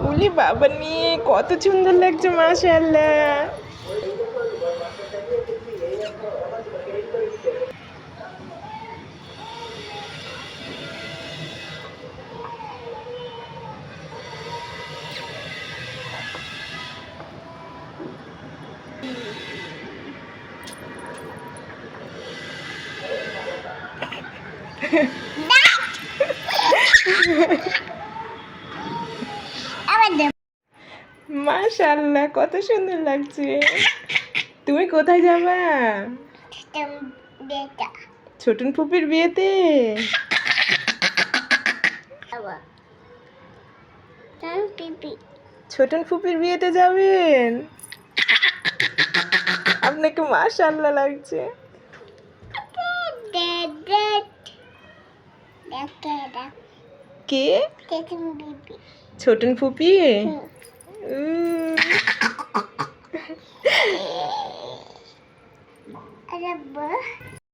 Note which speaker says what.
Speaker 1: উলি বাবা নিয়ে কত সুন্দর লাগছে মাশাআল্লাহ। মাশাআল্লাহ কত সুন্দর লাগছে। তুমি কোথায় যাবা? ছোটন ফুপির বিয়েতে। ছোটন ফুপির বিয়েতে যাবেন? আপনাকে মাশাআল্লাহ লাগছে। কে? ছোটন ফুপি।